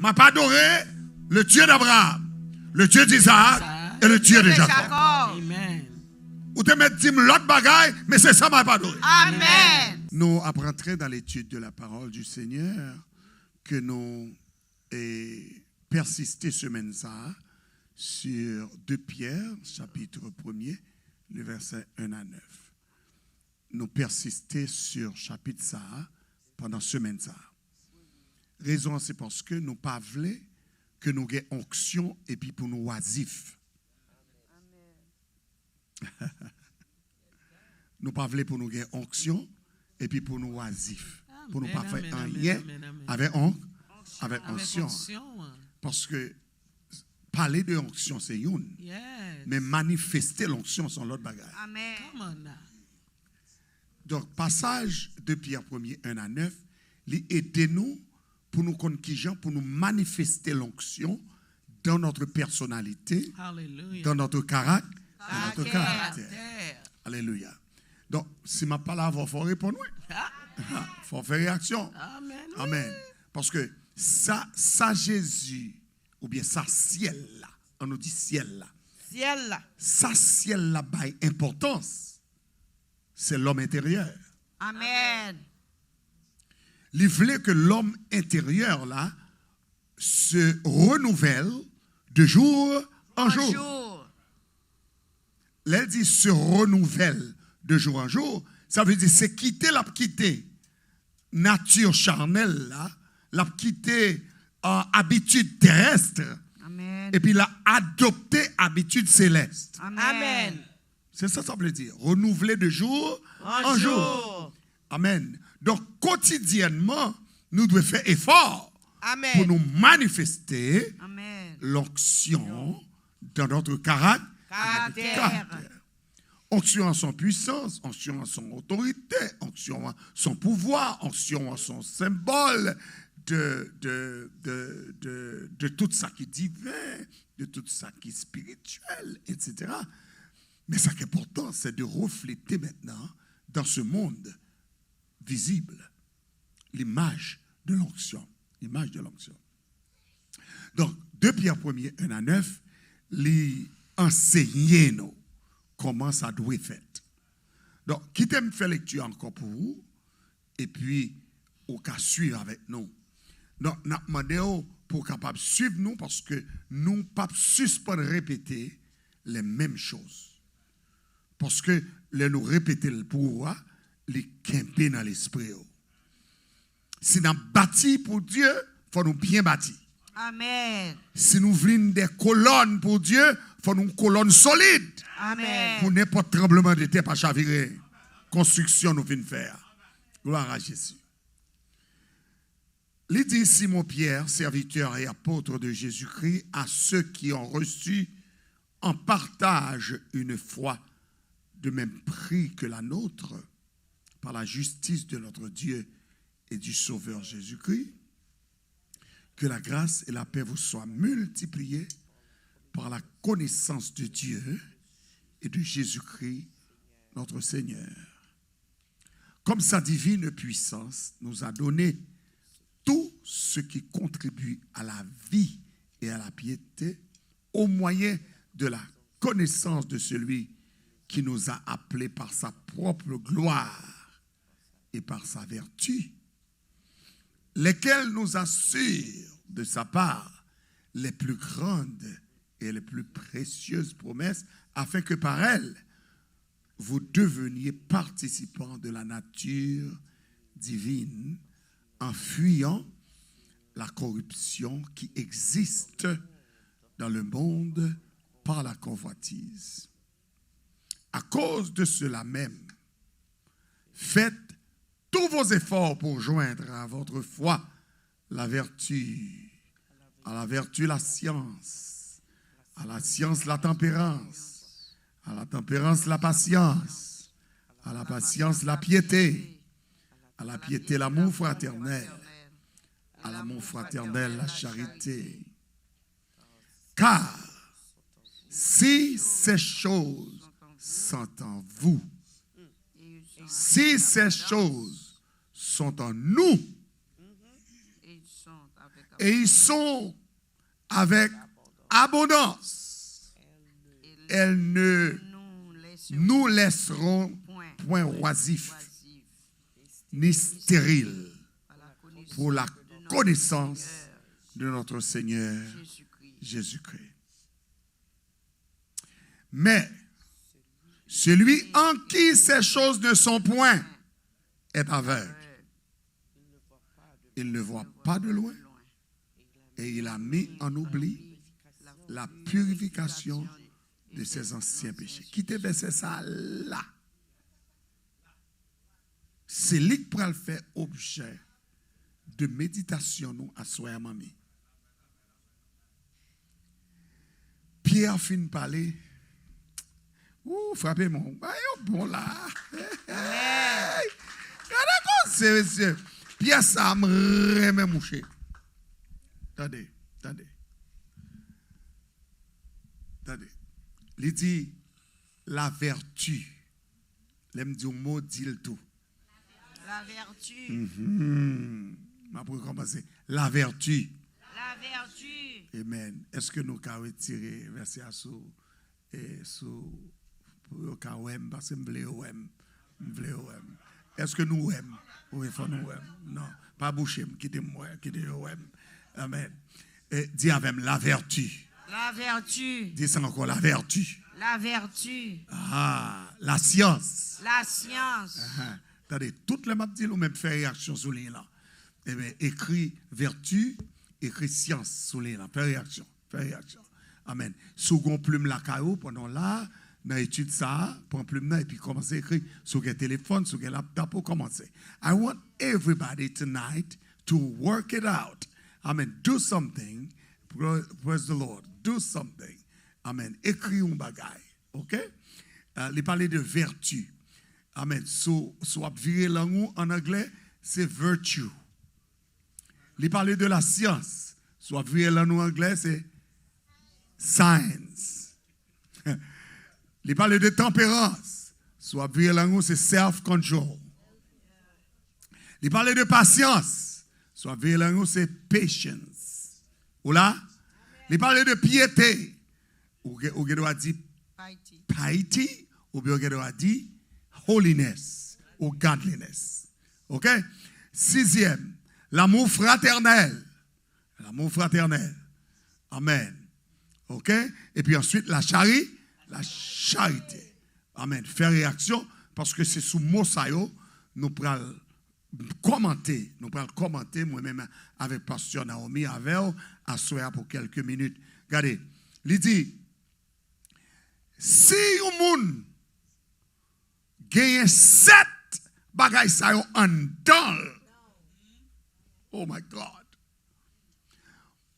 m'a pas adoré le Dieu d'Abraham, le Dieu d'Isaac et le Dieu de Jacob. Amen. Ou te mettre l'autre bagaille, mais c'est ça m'a pas adoré. Amen. Nous apprendrons dans l'étude de la parole du Seigneur que nous persister semaine ça sur 2 Pierre, chapitre 1er, le verset 1 à 9. Nous persister sur chapitre ça pendant semaine ça. Raison c'est parce que nous pas voulons que nous ayons onction et puis pour nous oisifs. Nous pas voulons pour nous ayons onction et puis pour nous oisifs. Pour nous pas faire rien avec onction. Parce que parler de onction c'est une. Mais manifester l'onction c'est l'autre bagage. Amen. Donc passage de Pierre 1er 1 à 9, il aide-nous pour nous connaître pour nous manifester l'onction dans notre personnalité, dans notre caractère, dans notre caractère. Alléluia. Donc, si ma parole va, il faut répondre. Il faut faire réaction. Amen. Amen. Parce que ça Jésus, ou bien ça ciel là, on nous dit ciel là. Ciel là. Ça ciel là, by importance, c'est l'homme intérieur. Amen. Il voulait que l'homme intérieur là se renouvelle de jour en jour. Là, il dit se renouvelle de jour en jour. Ça veut dire c'est quitter nature charnelle là, la quitter habitude terrestre. Amen. Et puis la adopter habitude céleste. Amen. C'est ça veut dire. Renouveler de jour en jour. Amen. Donc, quotidiennement, nous devons faire effort pour nous manifester l'onction dans notre caractère. Onction en son puissance, onction en son autorité, onction en son pouvoir, onction en son symbole de tout ça qui est divin, de tout ça qui est spirituel, etc. Mais ce qui est important, c'est de refléter maintenant dans ce monde visible l'image de l'onction. L'image de l'onction. Donc, 2 Pierre 1er 1 à 9, l'enseigner nous comment ça doit être fait. Donc, qui t'aime faire lecture encore pour vous, et puis, au cas suivre avec nous. Donc, nous demandons pour capable suivre nous, parce que nous ne pouvons pas suspendre répéter les mêmes choses. Parce que nous répéter le pouvoir, les camper dans l'esprit. Si nous bâti pour Dieu, il faut nous bien bâtir. Amen. Si nous voulons des colonnes pour Dieu, il faut nous colonnes solides. Amen. Pour n'importe tremblement de terre pas chavirer. Construction nous venons faire. Gloire à Jésus. Il dit Simon Pierre, serviteur et apôtre de Jésus-Christ, à ceux qui ont reçu en partage une foi de même prix que la nôtre, par la justice de notre Dieu et du Sauveur Jésus-Christ, que la grâce et la paix vous soient multipliées par la connaissance de Dieu et de Jésus-Christ, notre Seigneur. Comme sa divine puissance nous a donné tout ce qui contribue à la vie et à la piété au moyen de la connaissance de celui qui nous a appelés par sa propre gloire et par sa vertu, lesquels nous assurent de sa part les plus grandes et les plus précieuses promesses, afin que par elles, vous deveniez participants de la nature divine, en fuyant la corruption qui existe dans le monde par la convoitise. À cause de cela même, faites tous vos efforts pour joindre à votre foi la vertu, à la vertu la science, à la science la tempérance, à la tempérance la patience, à la patience la piété, à la piété l'amour fraternel, à l'amour fraternel la charité. Car si ces choses sont en vous, si ces choses sont en nous, Et ils sont avec abondance. Elles ne nous laisseront point oisifs ni stériles pour la connaissance de notre Seigneur Jésus-Christ. Mais celui en qui ces choses ne sont point est aveugle. Il ne voit pas de loin et il a mis en oubli la purification de ses anciens péchés. Quittez verset ça là. C'est lui qui pourra le faire objet de méditation nous à soi mamie. Pierre fin parler. Ouh, frappez-moi. Bon là. C'est Pierre ça me remet mouché. Attendez. Il dit la vertu. L'aime dire mot dit le tout. La vertu. Ma pour commencer. La vertu. La vertu. Amen. Est-ce que nous pouvons retirer verset à sous pour que parce que nous est-ce que nous aimons? Oui, il faut nous aimer. Non, pas boucher, quittez-moi, quittez-moi. Amen. Et dis avec la vertu. La vertu. Dis ça encore, la vertu. La vertu. Ah, la science. La science. Attendez, toutes les maps disent ou même faire réaction sur les là. Eh bien, écrit vertu, écrit science sur les là. Faire réaction. Amen. Second plume la caillou pendant là, dans l'étude ça, prend plume là et puis commencer à écrire sur le téléphone, sur le laptop pour commencer. I want everybody tonight to work it out. Amen. Do something. Praise the Lord. Do something. Amen. Écris un bagay. OK? Il parlait de vertu. Amen. Soit virer langue en anglais, c'est virtue. Il parlait de la science. Soit virer langue en anglais, c'est science. Il parlait de tempérance. Soit virer langue, c'est self-control. Il parlait de patience. Soit virer langue, c'est patience. Ou là? Il parlait de piété. Ou doit dire piety. Ou bien doit dire holiness ou godliness. OK? Sixième, l'amour fraternel. L'amour fraternel. Amen. OK? Et puis ensuite, la charité. Amen. Faire réaction, parce que c'est sous mot ça, nous prenons commenter. Moi-même, avec Pasteur Naomi, avec à soir pour quelques minutes. Regardez, il dit, si un monde gagne 7 bagailles ça en dedans. Oh my God.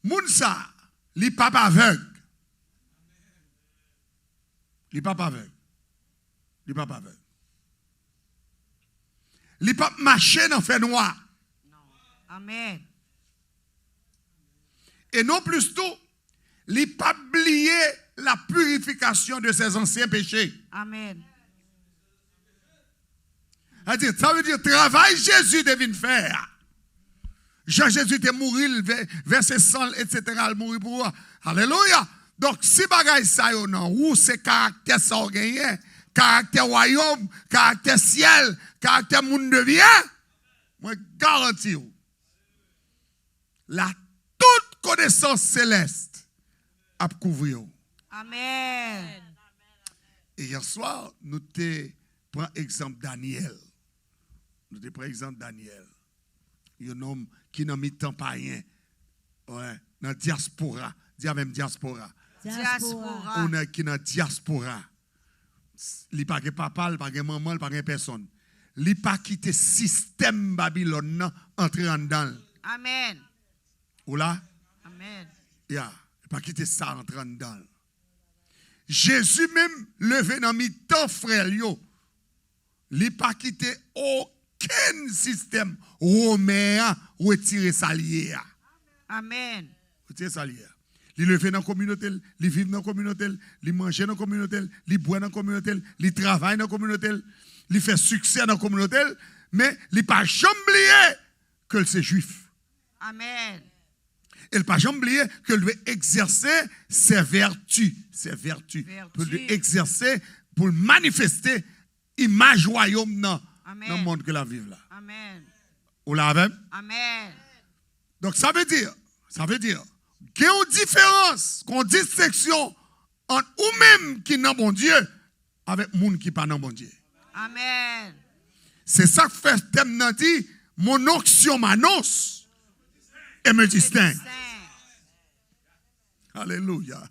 Moun ça, li pas aveugle. Li pas aveugle. Li pas marcher dans fait noir. Amen. Et non plus tout, li pas oublier la purification de ses anciens péchés. Amen. Ça veut dire travail Jésus devine faire. Jean-Jésus était mort, verset 100, etc. Il mourit pour vous. Alléluia. Donc, si bagay sa yo nan, ou c'est caractère ça gagné, caractère royaume, caractère ciel, caractère monde de bien, moi garantis vous. La toute connaissance céleste a couvrir. Amen. Et hier soir, nous te prenons exemple Daniel. Nous te prenons exemple Daniel. Un homme qui n'a mis temps païen. Ouais, dans la diaspora. Dis même diaspora. On est qui dans la diaspora. Il n'y a pas de papa, il n'y a pas de maman, il n'y a pas de personne. Il n'y a pas quitté le système Babylone, entrer en dedans. Amen. Ou là? Amen. Il n'y a pas quitté ça, entrer en dedans. Jésus même levé dans mi temps frère yo. Il n'a pas quitté aucun système romain retirer sa lié. Amen. Retirer sa lié. Il levé dans la communauté, il vit dans la communauté, il mange dans la communauté, il boit dans la communauté, il travaille dans la communauté, il fait succès dans la communauté, mais il n'a pas jamais oublié que c'est juif. Amen. Et le pas jamais oublier que lui exercer ses vertus. Ses vertus. Pour lui exercer, pour manifester l'image royaume dans le monde que la vive là. Amen. Ou la même? Amen. Donc ça veut dire, qu'il y a une différence, une distinction entre vous-même qui n'a bon Dieu avec les gens qui pas dans bon Dieu. Amen. C'est ça que fait le thème n'a dit, mon onction m'annonce et me distingue. Alléluia.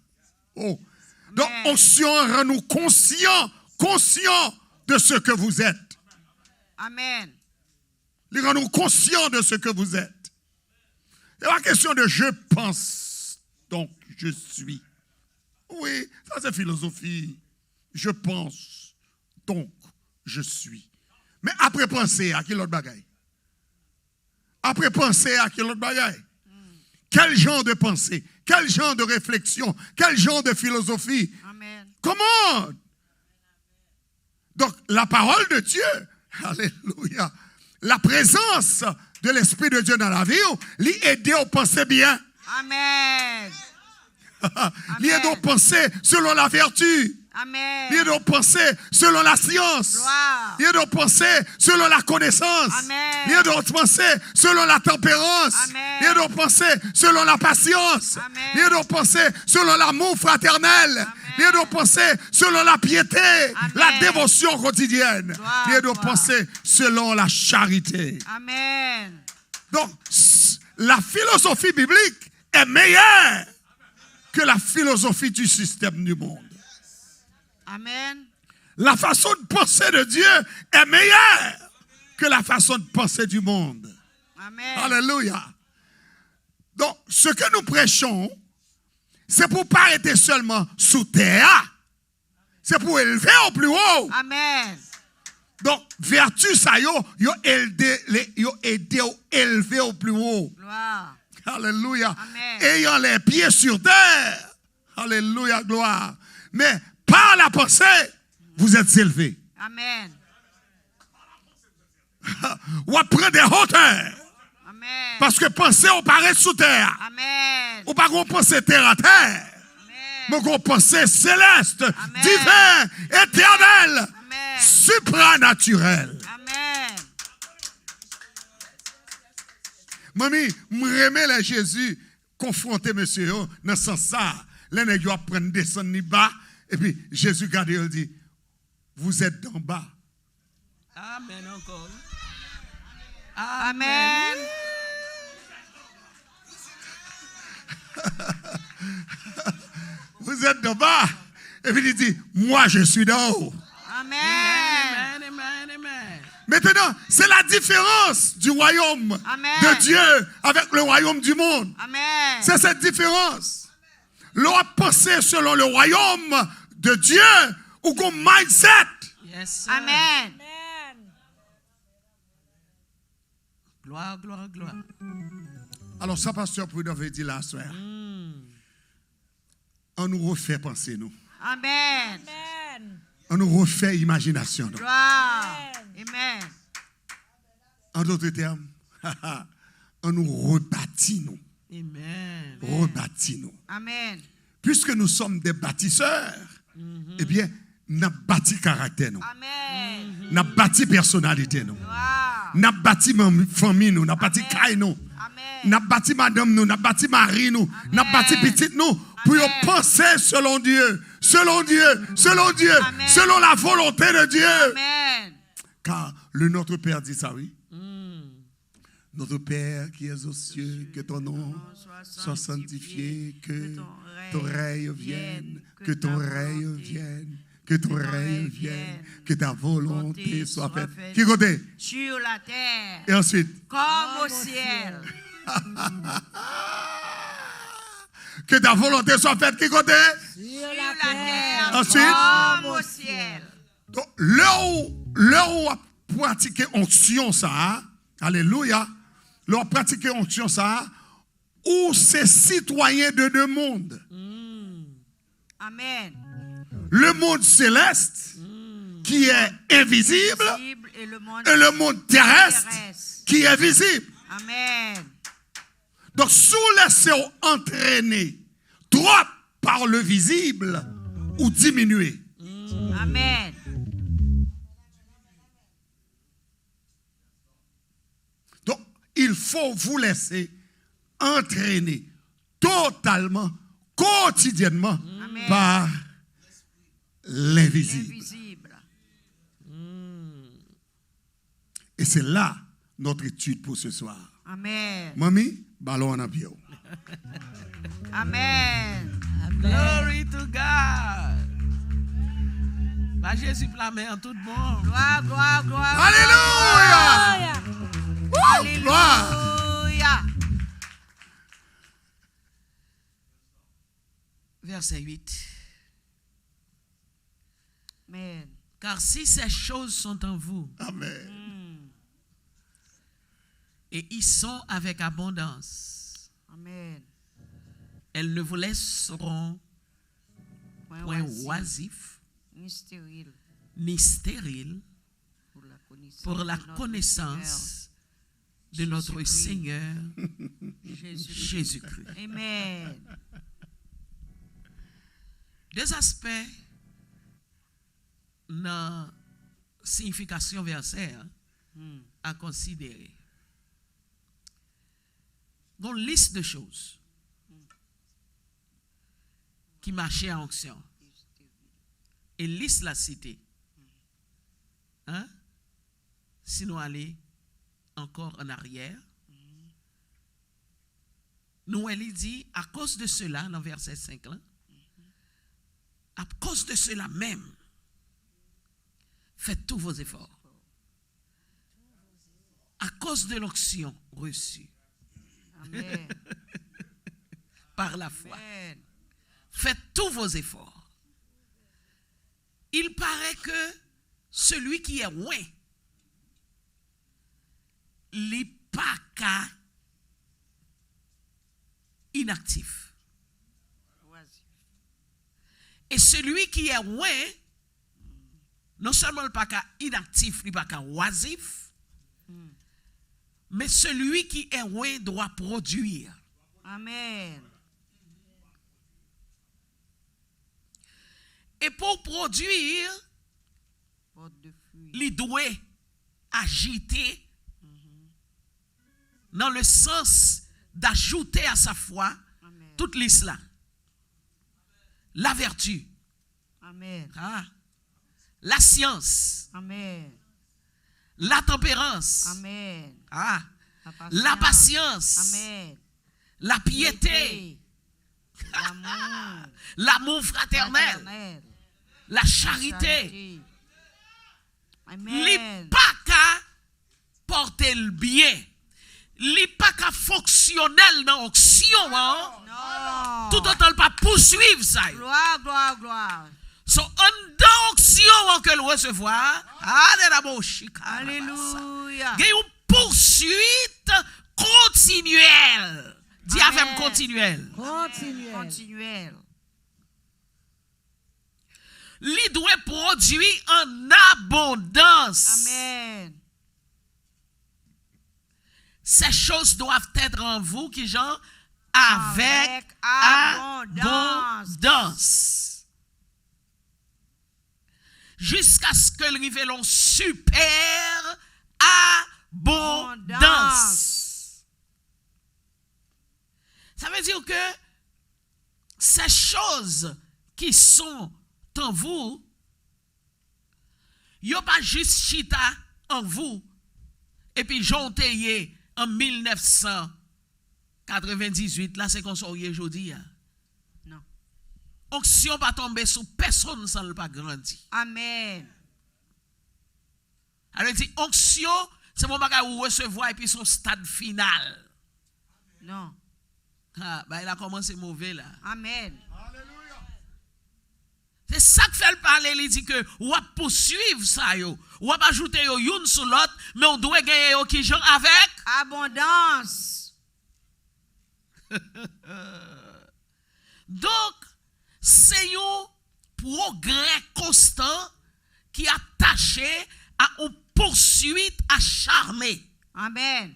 Oh. Donc, onction rend nous conscients de ce que vous êtes. Amen. Il rend nous conscients de ce que vous êtes. C'est la question de je pense, donc je suis. Oui, ça c'est philosophie. Je pense, donc je suis. Mais après penser à quel autre bagaille? Après penser à quel autre bagaille? Quel genre de pensée? Quel genre de réflexion? Quel genre de philosophie? Amen. Comment? Donc, la parole de Dieu, alléluia, la présence de l'Esprit de Dieu dans la vie, lui aider à penser bien. Amen. Lui aider à penser selon la vertu. Amen. Lui aider à penser selon la science. Gloire. Lui aider à penser selon la connaissance. Amen. Lui aider à penser selon la tempérance. Amen. Lui aider à penser selon la patience. Amen. Lui aider à penser selon l'amour fraternel. Amen. Lui aider à penser selon la piété, Amen. la dévotion quotidienne. Gloire, Lui aider à gloire. penser selon la charité. Amen. Donc, la philosophie biblique est meilleure que la philosophie du système du monde. Amen. La façon de penser de Dieu est meilleure que la façon de penser du monde. Amen. Alléluia. Donc, ce que nous prêchons, c'est pour ne pas arrêter seulement sous terre, c'est pour élever au plus haut. Amen. Donc, vertu, ça y est, aider à élever au plus haut. Gloire. Alléluia. Amen. Ayant les pieds sur terre. Alléluia, gloire. Mais par la pensée, vous êtes élevés. Amen. Ou prendre des hauteurs. Amen. Parce que penser, on paraît sous terre. Amen. Ou pas qu'on pense terre à terre. Mais qu'on pense céleste, Amen. divin, éternel, Amen. supranaturel. Amen. Mamie, m'aimer les Jésus confronter monsieur dans ce sens ça. Les nègres apprennent descendre ni bas et puis Jésus garde il dit vous êtes d'en bas. Amen encore. Amen. Vous êtes d'en bas et puis il dit moi je suis d'en haut. Amen. Amen, amen, amen. Maintenant, c'est la différence du royaume Amen. de Dieu avec le royaume du monde. Amen. C'est cette différence. L'on a pensé selon le royaume de Dieu ou qu'on mindset. Yes, sir. Amen. Gloire, gloire, gloire. Alors, ça, pasteur Prudent veut dire la soeur. On nous refait penser, nous. Amen. On nous refait imagination. nous. Gloire. Amen. En d'autres termes, on nous rebâtit, nous. Amen. Rebâtit, nous. Amen. Puisque nous sommes des bâtisseurs, eh bien, nous avons bâti caractère, nous. Amen. Nous avons bâti personnalité, nous. Gloire. Nous avons bâti famille, nous. Nous avons bâti Amen. caille, nous. Amen. Nous avons bâti madame, nous. Nous avons bâti mari, nous. Nous avons bâti petite, nous. Pour Amen. penser selon Dieu. Selon Dieu. Selon Dieu. Amen. Selon la volonté de Dieu. Amen. Car le Notre Père dit ça, oui. Notre Père qui es aux cieux, que ton nom soit sanctifié, que ton règne vienne, que ton règne vienne, que ton règne vienne, que ta volonté soit faite. Qui côté? Sur la terre, Et ensuite, comme au ciel. que ta volonté soit faite. Qui côté? Sur la terre, Ensuite? comme au ciel. Donc, là où on pratique onction ça, alléluia, là où on pratique onction ça, où c'est citoyen de deux mondes. Amen. Le monde céleste, qui est invisible, Visible et et le monde terrestre, qui est visible. Amen. Donc, sous laissez entraîner trop par le visible ou diminuer. Amen. Donc, il faut vous laisser entraîner totalement, quotidiennement Amen. par l'invisible. L'invisible. Et c'est là notre étude pour ce soir. Amen. Mamie, ballon en avion. Amen. Glory to God. Bah, Jésus plamé en tout bon. Gloire, gloire, gloire. Alléluia! Woo! Gloire! Alléluia. Verset 8. Amen. Car si ces choses sont en vous Amen. et y sont avec abondance, Amen. elles ne vous laisseront point oisif, oisif ni stérile ni stérile pour la de notre connaissance de notre Seigneur Jésus. Jésus-Christ. Amen. Deux aspects dans la signification verset à considérer. Dans une liste de choses qui marchaient en onction. Et liste la cité. Hein? Si nous allons encore en arrière, nous, elle dit, à cause de cela, dans verset 5, là, à cause de cela même, faites tous vos efforts. À cause de l'onction reçue Amen. par la foi, Amen. faites tous vos efforts. Il paraît que celui qui est loin, n'est pas qu'à inactif. Oisif. Et celui qui est loin, non seulement pas qu'à inactif, n'est pas qu'à oisif, mais celui qui est loin doit produire. Amen. Et pour produire, Porte de fruits. il doit agiter dans le sens d'ajouter à sa foi Amen. toute l'islam. La vertu, Amen. la science, Amen. la tempérance, Amen. la patience, Amen. la piété, L'amour. l'amour fraternel, Fraternel. la charité. Charité. Li Amen. pas qu'à porter le bien. Li pas qu'à fonctionnel dans l'action. Hein? Non. Tout autant le pas poursuivre ça. Gloire, gloire, gloire. So, en dans l'action que le recevoir. Alléluia. Il y a une poursuite continuelle. Dis avec Amen. continuelle. Continuel. Li doit produire en abondance. Amen. Ces choses doivent être en vous qui genre avec abondance. Jusqu'à ce que le révélons super abondance. Ça veut dire que ces choses qui sont en vous, yo pas juste chita en vous et puis jonté en 1998 là c'est qu'on soit aujourd'hui. Non. Onction pas tomber sur personne sans le pas grandi. Amen. Alors dit onction c'est mon bagage ou recevoir et puis son stade final. Non. Bah il a commencé mauvais là. Amen. C'est ça que fait le parler, il dit que on va poursuivre ça yo, on va ajouter yo une sur l'autre, mais on doit gagner yo qui gens avec Abondance. Donc c'est un progrès constant qui est attaché à une poursuite acharnée. Amen.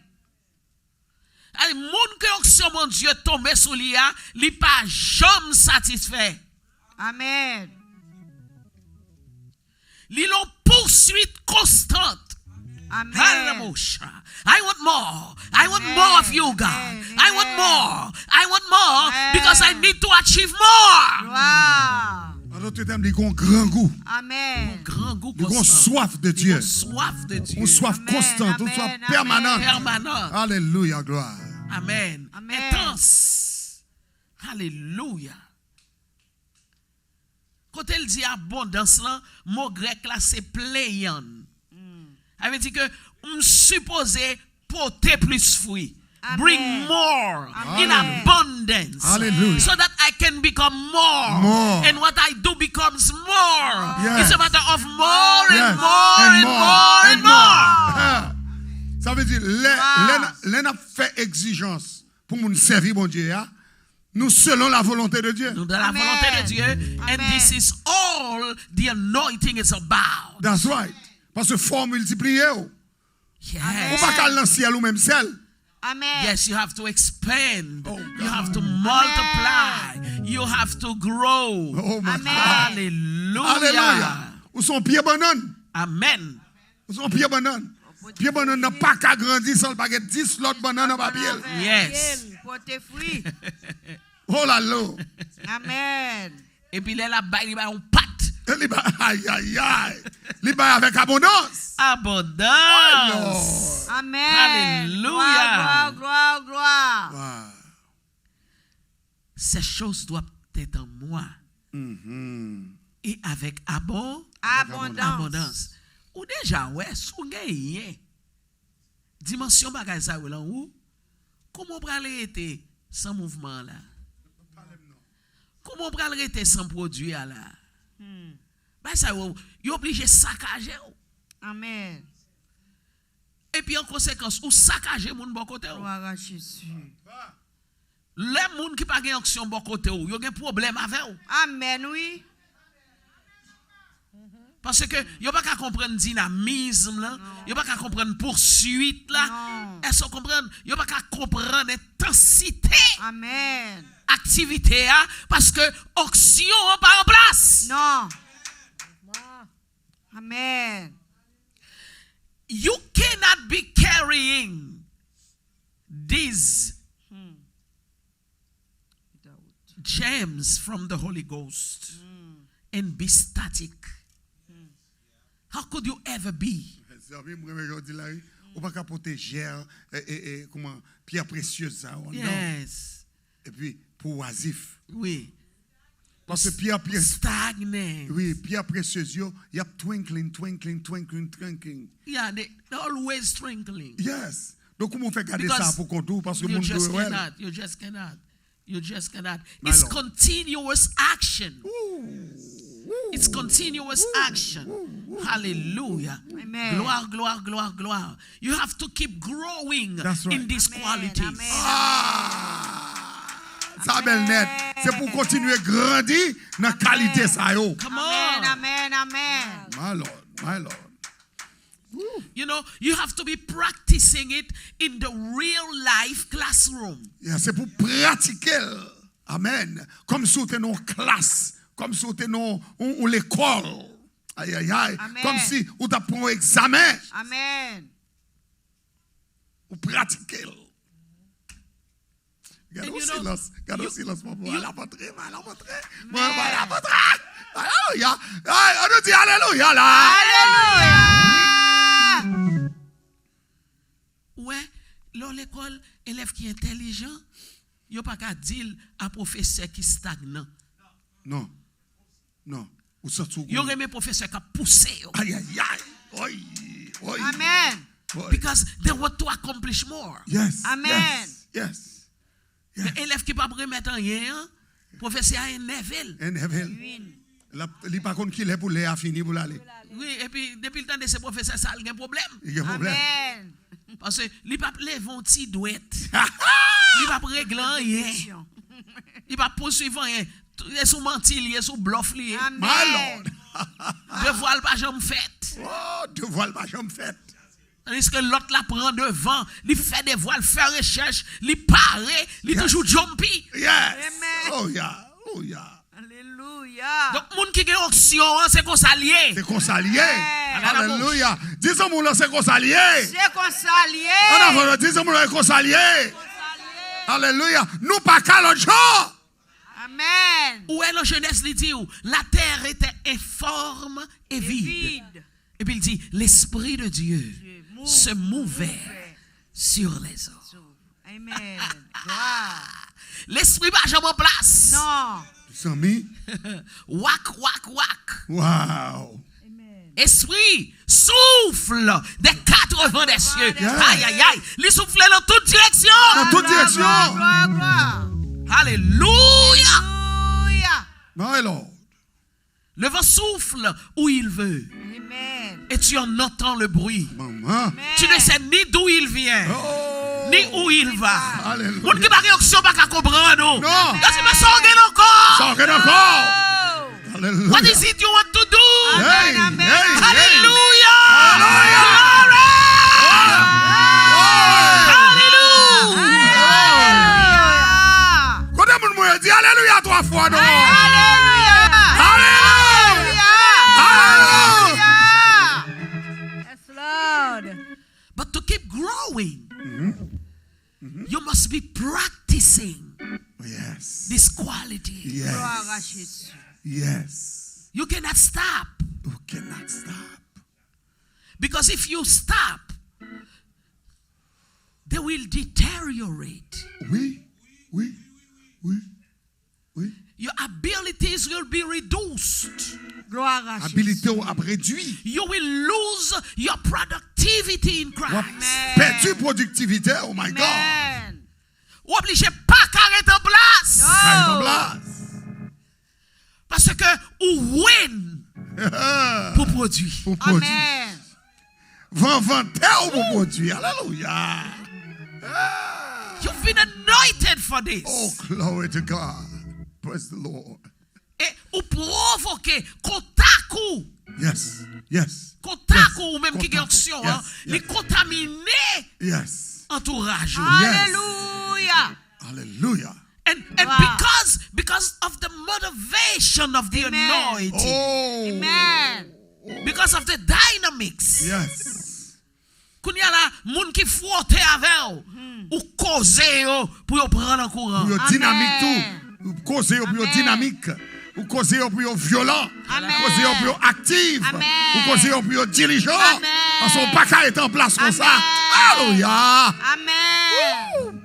Les gens qui onction mon Dieu tombe sous lui, li pas jamais satisfait. Amen. Li l'ont poursuite constante. Amen. Hallelujah. I want more. I want more of you, God. Amen. I want more. I want more Amen. because I need to achieve more. Gloire. En d'autres termes, ils ont un grand goût. Amen. Grand goût Ils ont constant. soif de Ils Dieu. ont soif de Dieu. Une soif Amen, constante, une amen, soif amen. permanente. Permanent. Alléluia, gloire. Amen. Amen. Intense. Alléluia. Quand elle dit abondance, là, mot grec là, c'est pléion. Ça veut dire que on suppose porter plus fruit. Amen. Bring more in Amen. abundance. Hallelujah. So that I can become more. More. And what I do becomes more. Yes. It's a matter of more Yes. and more and more and more. Ah. Ça veut dire, les n'a fait exigence pour nous servir, mon Dieu, hein? Nous selon la volonté de Dieu. Nous dans la Amen. volonté de Dieu. And Amen. this is all the anointing is about. That's right. Parce que faut multiplier. On Yes. va pas dans le ciel ou même ciel. Amen. Yes, you have to expand. Oh, you God. have to multiply. You have to grow. Oh my Amen. God. Hallelujah. Alléluia. Ou son pied banane. Amen. Ou son pied banane. Pied banane n'a pas qu'à grandir sans le paquet 10 l'autre banane en papier. Yes. Portez fruit. Oh là là. Amen. Et puis là, il y a un pâte. Aïe, aïe, aïe. Libre avec abondance. Abondance. Amen. Alléluia. Gloire, gloire, gloire. Wow. Ces choses doivent être en moi. Mhm. Et avec abondance. Abondance. Ou déjà, ouais, sou gagné. Dimension bagay ça ou là où? Comment on aller été sans mouvement là? Comment on aller été sans produit là? Bah ça y obligé de saccager. Amen. Et puis en conséquence, ou saccager mon bon côté. Gloire à Jésus. Les gens qui pas gagne action bon côté ou, yo gen problème avec ou. Amen, oui. Parce que yo pas qu'à comprendre dynamisme là, yo pas qu'à comprendre poursuite là. Non. Est-ce qu'on comprend? Yo pas qu'à comprendre intensité Amen. activité hein, parce que action pas en place. Non. Amen. You cannot be carrying these gems from the Holy Ghost and be static. How could you ever be? On va pas porter gère comment pierre précieuse ça. Yes. Et puis pour oisif. Oui. Parce que pierre Stagnant. oui, pierre précieuse yo, y a twinkling, twinkling, twinkling, twinkling. Yeah, they always twinkling. Yes. Donc comment on fait garder Because ça pour qu'on tourne parce que You monde just doit cannot. You just cannot. You just cannot. My It's Lord. continuous action. It's continuous action. Hallelujah. Amen. Gloire, gloire, gloire, gloire. You have to keep growing That's right. in these Amen, qualities. amen. ça belle net. C'est pour continuer à grandir dans la qualité ça yo. Come Amen, on. amen, amen. My Lord, my Lord. You know, you have to be practicing it in the real life classroom. Yeah, c'est pour pratiquer. Amen. Comme si c'était nos classes, comme si c'était nos l'école. Aïe aïe aïe. Amen. Comme si on t'a pris un examen Amen. ou pratiquer. Garde And au you know, silence, garde au you- silence pour moi. you- La montrer, la montrer. Moi la montrer. Alléluia. On nous dit alléluia là. Alléluia. Ouais, dans l'école, élève qui est intelligent, il n'y a pas qu'à dire à professeur qui stagnant. Non. Non. Ou sorti Il y aurait mes professeurs qui poussé. aïe aïe aïe. Oui. Oui. Amen. Oui. Because they want to accomplish more. Yes. Amen. Yes. Yes. Mais élève qui pas remettre rien, professeur a énervé. En heaven. Il pas contre qui les pour les fini pour l'aller. Oui, et puis depuis le temps de ces professeurs, ça a un problème. Il y a un problème. Amen. Parce que il pas lever un petit douette. Il pas régler rien. Il pas poursuivre rien. Il est sous mentir, il est sous bluff. My Amen. Lord. De voile pas jamais fait. Oh, de voile pas jamais fait. Tandis que l'autre la prend devant, il fait des voiles, fait recherche, il paraît, il toujours jumpy. Yes. Amen. Oh yeah. Oh yeah. Alléluia. Donc, moun qui gagne option, c'est qu'on s'allie. C'est qu'on s'allie. Amen. Alléluia. Disons mon c'est qu'on s'allie. C'est qu'on s'allie. En avant, disons mon c'est qu'on s'allie. Alléluia. Nous pas qu'à l'autre jour. Amen. Où est la jeunesse, il dit, la terre était informe et vide. Vide. Et puis il dit, l'Esprit de Dieu se mouvait sur les eaux. Amen. Gloire. L'Esprit va jamais en place. Non. Sami. Wak, wak, wak. Wow. Esprit souffle des quatre vents des cieux. Yeah. Aïe, aïe, aïe. Il souffle dans toute direction. Dans toute direction. Gloire, gloire. Alléluia. Alléluia. My Lord. Le vent souffle où il veut. Amen. Et tu en entends le bruit. Maman. Tu ne sais ni d'où il vient, Oh. ni où il va. Alléluia. Moun qui pas réaction pas qu'à comprendre. Non. Là, c'est me sorguer encore. Sortez encore. Oh. Alléluia. What is it you want to do? Hey, Amen. hey, hey. Hallelujah. Hallelujah. Alléluia. Quand on me dit Alléluia 3 fois, non? Alléluia. Alléluia. Yes, Lord. But to keep growing, you must be practicing Yes. this quality. Gloire à Yes. Jésus. Yes. You cannot stop. You cannot stop. Because if you stop, they will deteriorate. Oui. Oui. Oui. Oui. Your abilities will be reduced. Gloire à Jésus. Habilité a réduit. You will lose your productivity in Ou a Christ. perdu productivité. Oh my God. Amen. Ou obligé pas carré en place. Ça est en Oh. place. Parce que ou win pour produire. Pour produire. Amen. Vend pour produire. Alléluia. You've been anointed for this. Oh, glory to God. Praise the Lord. Et ou provoquer contact ou Yes. Yes. contact ou même qui est Contact. action, Yes, les yes. contaminer Yes. entourage. Alléluia. Hallelujah. And Wow. because of the motivation of the Amen. anointing, Oh. Amen. because of the dynamics. Yes. Kounya la moun ki frotte avec ou cause yo pour yo prendre en courant. Pour Amen. dynamique tout. Ou causer pour Amen. dynamique. Ou causer pour violent. Amen. Ou causer pour actif. Amen. Ou causer pour diligent. Amen. Parce qu'on pas qu'à être en place comme ça. Amen. Alléluia. Amen.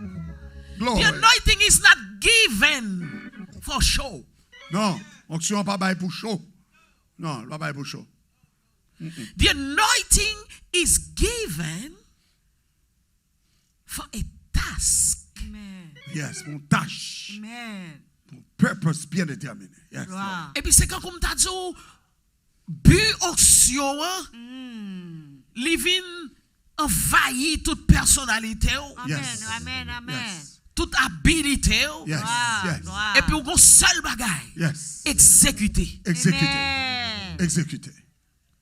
Glory. The anointing is not given for show. Non, onction pas bail pour chaud. Non, pas bail pour chaud. The anointing is given for a task. Amen. Yes, mon tâche. Amen. Mon purpose bien déterminé. Yes. Lord. Gloire. Et puis c'est quand comme t'as dit, but action, li vin envahit toute personnalité, Amen. Yes. Amen. Amen. Yes. toute habilité. Yes. Gloire. Yes. Gloire. Et puis on seul bagay, Yes. exécuter. Exécuter. Amen. Exécuter.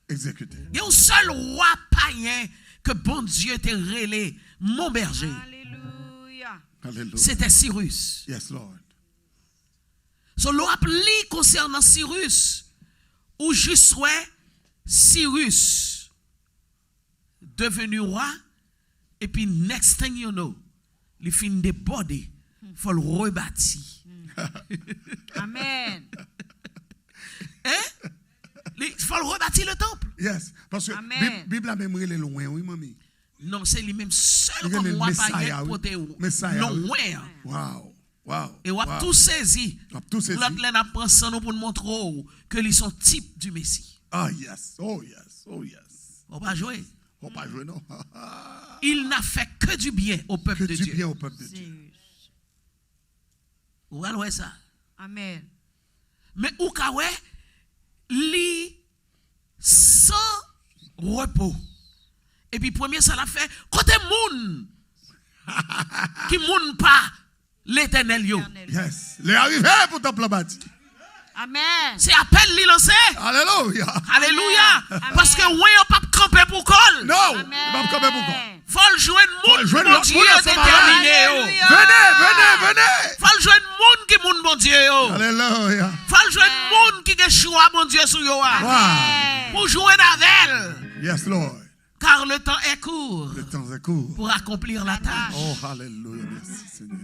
Exécuter. Il y a un seul roi païen que bon Dieu t'a relé, mon berger. Alléluia. Hallelujah. C'était Cyrus. Yes, Lord. So l'on appelé concernant Cyrus, ou juste ouais, Cyrus devenu roi, et puis next thing you know, il fin débordé, faut le rebâtir. Amen. Hein? Il faut le rebâtir le temple. Yes. Parce que Amen. Bible a même relé loin, oui, mamie. Non, c'est lui-même seul Il comme est le roi Messiah, païen oui. pour te Messiah, non oui. ouais. Wow. Wow. Et on a wow. tout saisi. On a tout saisi. L'autre là n'a pris ça nous pour nous montrer que ils sont type du Messie. Ah, yes. Oh, yes. Oh, yes. On va jouer. On pas jouer, non. Il n'a fait que du bien au peuple Que de du Dieu. bien au peuple de Dieu. Jésus. Ou alors ça. Amen. Mais ou ka ouais, li sans repos. Et puis premier ça l'a fait côté moun qui moun pas l'éternel yo. Yes. Les arrivés pour ton plan bâti. Amen. C'est appel li lancé. Alléluia. Alléluia. Amen. Parce que ouais on pas camper pour col. Non, pas camper pour quoi. Faut le joindre Faut le monde joindre bon l'autre Dieu monde ensemble avec. déterminé. Alléluia. Venez. Faut le joindre monde qui monde bon Dieu yo. Alléluia. Faut le joindre monde qui a choix bon Dieu sur yo. Wow. Pour joindre avec elle. Yes, Lord. Car le temps est court Le temps est court. pour accomplir la tâche. Oh, alléluia. Merci, Seigneur.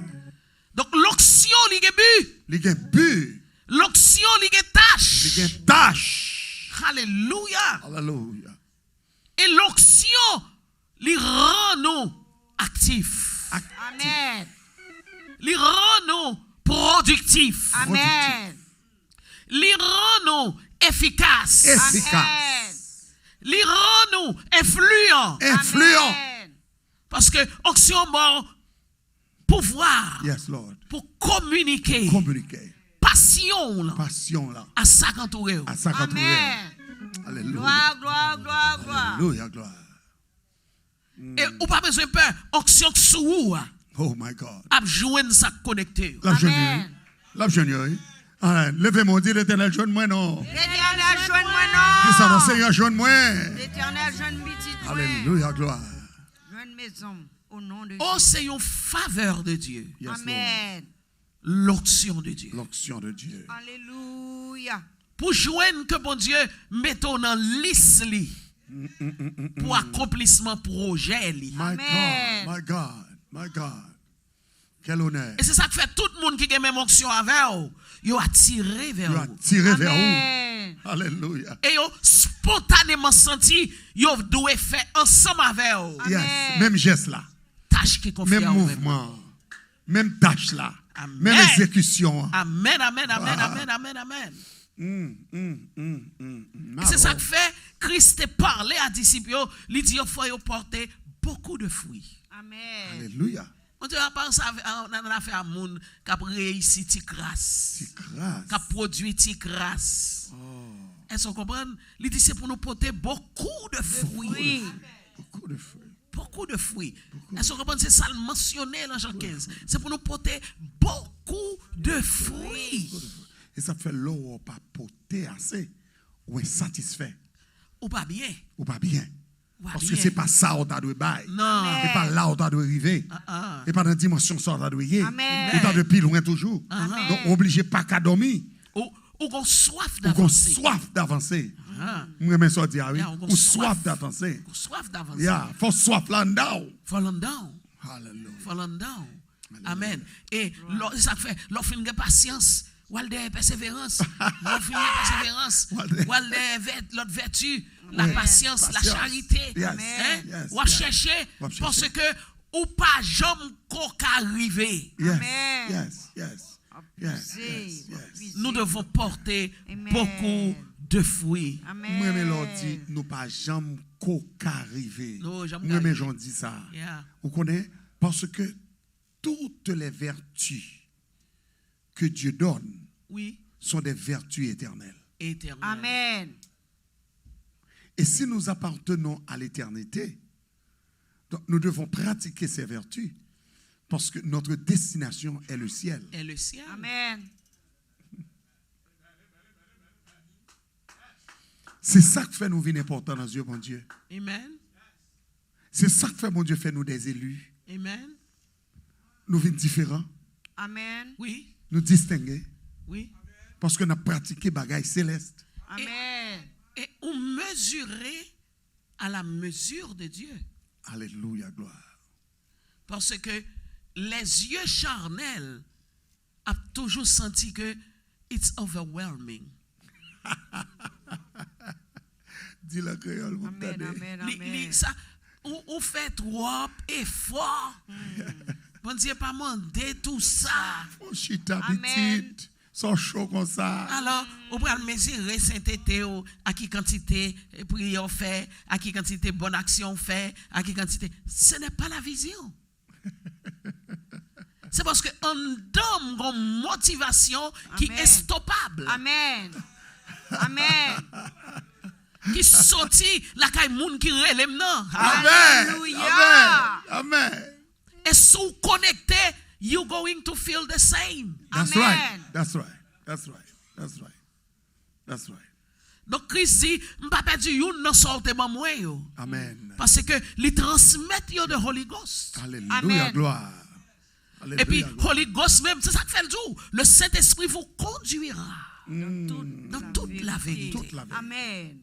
Donc l'onction li gen but. Les gars, but. L'onction li gen Les tâche. gars, tâche. Alléluia. Alléluia. Et l'onction li rend nous actifs. Amen. Li rend nous productifs. Amen. Li rend nous efficaces. Efficace. Li rend nous influents. Influent. Amen. Parce que onction bon pouvoir Yes, Lord. pour communiquer Communiquer. passion là, Passion là. à ça qu'entouré. À 50 Amen. Alléluia. Gloire. Alléluia, gloire. Et ou pas besoin de peur, onction sous Oh my God. a joindre ça connecté. La jeune. Amen. La jeune. Levez-moi, dit l'éternel, jeune moi non. L'éternel joint-moi Qui s'en non. enseigne, jeune moi. L'éternel joint petit joint. Alléluia, gloire. Joint maison au nom de Oh, Jésus. c'est une faveur de Dieu. Yes, Lord. Amen. L'onction de Dieu. L'onction de Dieu. Alléluia. Pour joindre que bon Dieu mettons dans liste li. Pour accomplissement projet li. My Amen. God, my God, my God. Quel honneur. Et c'est ça qui fait tout le monde qui a même onction avec vous, yo attiré vers Tu as vous. tiré vers Amen. où? Alléluia. Et yo spontanément senti yo doit faire ensemble avec vous. Yes. Amen. Même geste là. Tâche qui confie Même à vous. mouvement. Même tâche là. Amen. Même exécution. Amen, amen, amen, amen, amen, amen. Et c'est ça que fait Christ est parlé à disciples, il dit il faut porter beaucoup de fruits. Amen. Alléluia. On ne pas ça on a fait un monde qui a réussi ti grâce, C'est grâce. qui a produit ti grâce. Est-ce qu'on comprend? Il dit c'est pour nous porter beaucoup de fruits. Oui. Beaucoup de fruits. Beaucoup de fruits. Est-ce qu'on comprend? C'est ça le mentionné dans Jean 15. C'est pour nous porter beaucoup de fruits. Et ça fait l'eau pas porter assez. Ou est satisfait. Ou pas bien. Ou pas bien. Ou pas Parce que bien. c'est pas ça où tu dois bailler. Non. Et pas là où tu dois arriver. Et pas dans la dimension ça où tu dois y aller. Amen. Ou tu dois plus loin toujours. Amen. Donc obligé pas qu'à dormir. Ou qu'on soif Ou qu'on d'avancer. soif d'avancer. Ah. Moi même ça dit ah oui. Yeah, on Ou soif. soif d'avancer. Qu'on soif d'avancer. Yeah, faut soif là dedans. Falling down. Hallelujah. Falling down. Amen. Et ça fait, l'offre de patience. Ou de persévérance. L'offre de persévérance. Ou de l'autre vertu. La patience, la Patience. charité. Yes. Hein? Yes. Ou à chercher. Ou à chercher. Parce que ou pas jamais qu'on arriver. Yes. Amen. Yes. Yes. Yes. Abusé, Yes. Yes. abusé. Nous devons porter Amen. beaucoup de fruits. Amen. Moi, mais l'on dit, nous pas jamais qu'arriver. Non, jamais Moi, mais qu'arriver. j'en dis ça. Yeah. Vous connaissez? Parce que toutes les vertus que Dieu donne Oui. sont des vertus éternelles. Éternel. Amen. Et si nous appartenons à l'éternité, donc nous devons pratiquer ces vertus parce que notre destination est le ciel. Et le ciel. Amen. C'est ça qui fait nous vivre important dans Dieu, mon Dieu. Amen. C'est ça qui fait, mon Dieu, fait nous des élus. Amen. Nous vivons différents, Amen. Oui. nous distinguer Oui. parce que nous avons pratiqué bagaille céleste. Amen. Et on mesurait à la mesure de Dieu. Alléluia, gloire. Parce que les yeux charnels ont toujours senti que it's overwhelming. Dis la créole, vous Amen. entendez? Amen. Amen. Ça, on fait trop effort. Bon Dieu, pas demander tout ça. Mon chita Amen. petite, sans chaud comme ça. Alors, on peut mesurer sainteté à qui quantité prière fait, à qui quantité bonne action fait, à qui quantité. Ce n'est pas la vision. C'est parce qu'on donne une motivation qui Amen. est stoppable. Amen. Amen. Qui sortit la caille moun qui relève non. Amen. Alléluia. Amen. Amen. Et si vous connectez, you're going to feel the same. That's Amen. right. That's right. That's right. That's right. That's right. Donc Christ dit, m'pas perdu youn nan sorte moi yo. Amen. Parce que les transmettent yo de Holy Ghost. Alléluia, Amen. gloire. Alléluia, Et puis gloire. Holy Ghost même, c'est ça que fait le jour. Le Saint-Esprit vous conduira dans toute la vérité. Toute la vérité. Amen.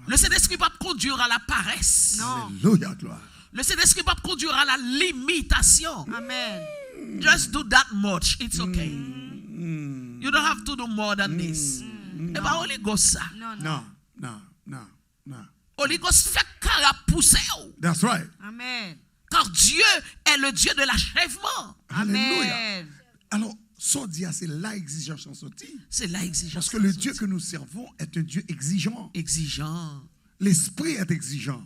Le Saint-Esprit va conduire à la paresse. Non. Alléluia, gloire. Le Saint-Esprit va conduire à la limitation. Amen. Just do that much. It's okay. You don't have to do more than this. Et pas Holy Ghost ça. Non, non. Non, non, non, non. Holy Ghost fait carapousser. That's right. Amen. Car Dieu est le Dieu de l'achèvement. Alléluia. Amen. Alors, ça dit, c'est là exigence en sortie. C'est la exigence. Parce que le Dieu que nous servons est un Dieu exigeant. Exigeant. L'esprit est exigeant.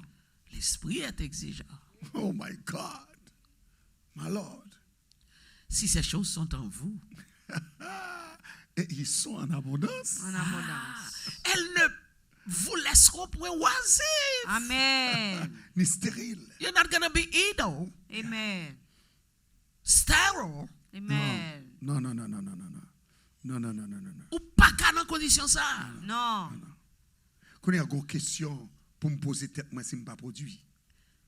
L'esprit est exigeant. Oh my God. My Lord. Si ces choses sont en vous, Et ils sont en abondance. En abondance. elles ne vous laisseront point oisifs. Amen. Ni stérile. You're not going to be idle, Amen. sterile, Amen. Non, non, non, non, non, non, non. Non, non, non, non, non, non. ou pas qu'à dans condition ça. Non. Quand il y a une question pour me poser tête, moi, si je ne pas produit.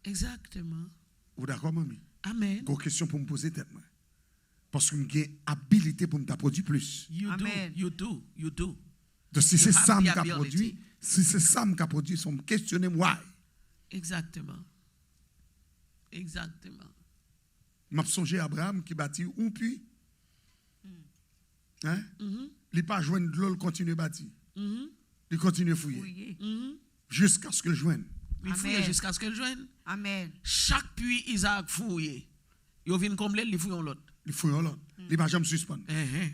Exactement. Vous d'accord, mamie? Amen. Une question pour me poser tête, moi. Parce que j'ai habilité pour me produire plus. You Amen. do, you do, you do. Donc, si You c'est have ça the que ability. produit, si c'est ça que produit, sont me questionner why. Exactement. Exactement. M'a songé à Abraham qui bâtit un puits. Hein? Il n'a pas joindre de l'eau, il continue à bâtir. Il continue à fouiller. Fouillé. Jusqu'à ce qu'il joigne. Il fouille Amen. jusqu'à ce qu'elle joigne. Amen. Chaque puits, Isaac fouille. Il vient combler, il fouille l'autre. Il fouille là. Il ne va jamais suspendre. Eh,